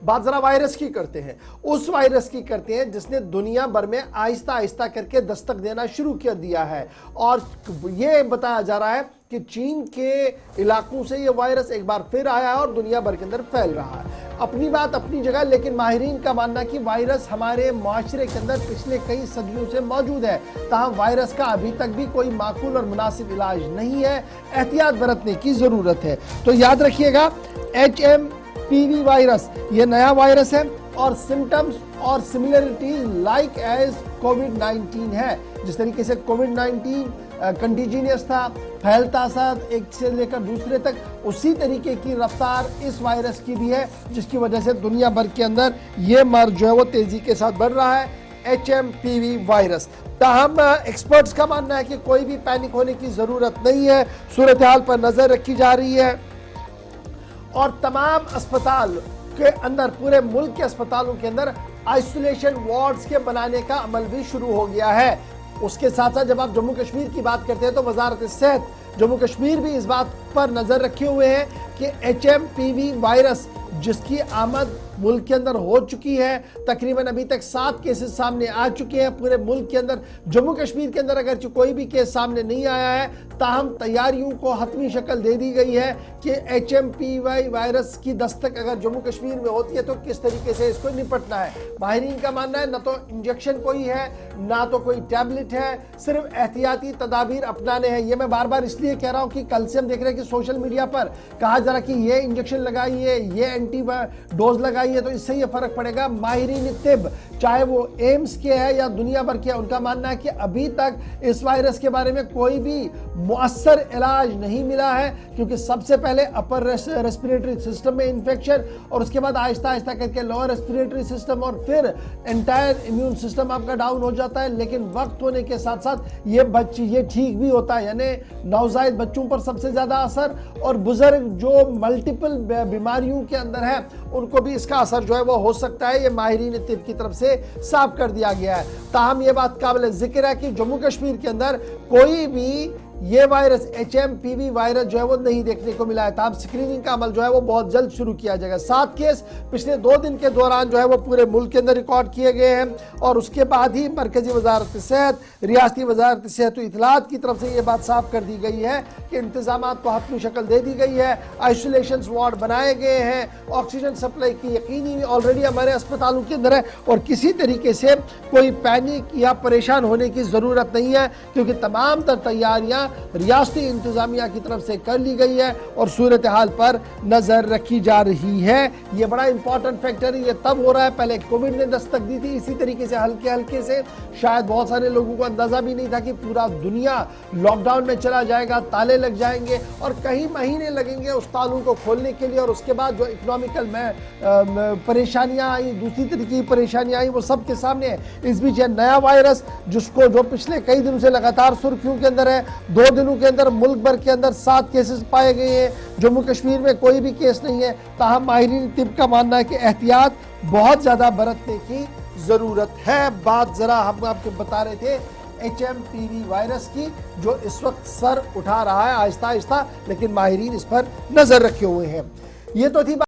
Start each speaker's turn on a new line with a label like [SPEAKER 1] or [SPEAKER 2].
[SPEAKER 1] बात जरा वायरस की करते हैं। उस वायरस की करते हैं जिसने दुनिया भर में आहिस्ता आहिस्ता करके दस्तक देना शुरू कर दिया है और यह बताया जा रहा है कि चीन के इलाकों से यह वायरस एक बार फिर आया है और दुनिया भर के अंदर फैल रहा है। अपनी बात अपनी जगह, लेकिन माहिरीन का मानना कि वायरस हमारे माशरे के अंदर पिछले कई सदियों से मौजूद है, ताहम वायरस का अभी तक भी कोई माकूल और मुनासिब इलाज नहीं है। एहतियात बरतने की जरूरत है। तो याद रखिएगा, HMPV वायरस ये नया वायरस है और सिम्टम्स और सिमिलरिटीज लाइक एज कोविड-19 है। जिस तरीके से कोविड-19 कंटीजिनियस था, फैलता सा एक से लेकर दूसरे तक, उसी तरीके की रफ्तार इस वायरस की भी है, जिसकी वजह से दुनिया भर के अंदर ये मर्ज जो है वो तेजी के साथ बढ़ रहा है, HMPV वायरस। ताहम एक्सपर्ट्स का मानना है कि कोई भी पैनिक होने की जरूरत नहीं है। सूरत हाल पर नजर रखी जा रही है और तमाम अस्पताल के अंदर, पूरे मुल्क के अस्पतालों के अंदर आइसोलेशन वार्ड्स के बनाने का अमल भी शुरू हो गया है। उसके साथ साथ जब आप जम्मू कश्मीर की बात करते हैं तो वजारत सेहत जम्मू कश्मीर भी इस बात पर नजर रखे हुए हैं कि HMPV वायरस जिसकी आमद मुल्क के अंदर हो चुकी है, तकरीबन अभी तक 7 केसेस सामने आ चुके हैं पूरे मुल्क के अंदर। जम्मू कश्मीर के अंदर अगर कोई भी केस सामने नहीं आया है, ताहम तैयारियों को हतमी शक्ल दे दी गई है कि HMPV वायरस की दस्तक अगर जम्मू कश्मीर में होती है तो किस तरीके से इसको निपटना है। माहिरीन का मानना है न तो इंजेक्शन कोई है, ना तो कोई टैबलेट है, सिर्फ एहतियाती तदाबीर अपनाने हैं। ये मैं बार बार इसलिए कह रहा हूं कि कल से हम देख रहे हैं कि सोशल मीडिया पर कहा जा रहा कि ये इंजेक्शन लगाइए, ये एंटी डोज लगाइए तो इससे ये फर्क पड़ेगा। माहिरीन तिब, चाहे वो एम्स के है या दुनिया भर के है, उनका मानना है कि अभी तक इस वायरस के बारे में कोई भी मुअस्सर इलाज नहीं मिला है, क्योंकि सबसे पहले अपर रेस्पिरेटरी सिस्टम में इंफेक्शन और उसके बाद आहिस्ता आहिस्ता करके लोअर रेस्पिरेटरी सिस्टम और फिर एंटायर इम्यून सिस्टम आपका डाउन हो जाता है। लेकिन वक्त होने के साथ साथ ये ठीक भी होता है, यानी नवजायद बच्चों पर सबसे ज्यादा असर और बुजुर्ग जो मल्टीपल बीमारियों के अंदर है उनको भी इसका असर जो है वो हो सकता है। ये माहिरीन तिब की तरफ से साफ कर दिया गया है। ताहम ये बात काबिल जिक्र है कि जम्मू कश्मीर के अंदर कोई भी ये वायरस HMPV वायरस जो है वो नहीं देखने को मिला है। ताहम स्क्रीनिंग का अमल जो है वो बहुत जल्द शुरू किया जाएगा। 7 केस पिछले 2 दिन के दौरान जो है वो पूरे मुल्क के अंदर रिकॉर्ड किए गए हैं और उसके बाद ही मरकजी वजारत सेहत, रियासती वजारत सेहत और इतलात की तरफ से ये बात साफ कर दी गई है कि इंतजाम को हतमी शक्ल दे दी गई है, आइसोलेशन वार्ड बनाए गए हैं, ऑक्सीजन सप्लाई की यकीनी ऑलरेडी हमारे अस्पतालों के अंदर है और किसी तरीके से कोई पैनिक या परेशान होने की जरूरत नहीं है, क्योंकि तमाम तर तैयारियां रियासती इंतजामिया की तरफ से कर ली गई है और सूरत हाल पर नजर रखी जा रही है। यह बड़ा इंपॉर्टेंट फैक्टर है। यह तब हो रहा है, पहले कोविड ने दस्तक दी थी इसी तरीके से हल्के हल्के से, शायद बहुत सारे लोगों को अंदाजा भी नहीं था कि पूरा दुनिया लॉकडाउन में चला जाएगा, ताले लग जाएंगे और कई महीने लगेंगे उस तालों को खोलने के लिए और उसके बाद जो इकोनॉमिकल में परेशानियां आई, दूसरी तरीके की परेशानियां आई, वो सबके सामने है। इस बीच नया वायरस जिसको जो पिछले कई दिनों से लगातार सुर्खियों के अंदर है, 2 दिनों के अंदर मुल्क भर के अंदर 7 केसेस पाए गए हैं। जम्मू कश्मीर में कोई भी केस नहीं है। ताहम माहिरीन तिब का मानना है कि एहतियात बहुत ज्यादा बरतने की जरूरत है। बात जरा हम आपको बता रहे थे HMPV वायरस की, जो इस वक्त सर उठा रहा है आहिस्ता आहिस्ता, लेकिन माहिरीन इस पर नजर रखे हुए हैं। ये तो थी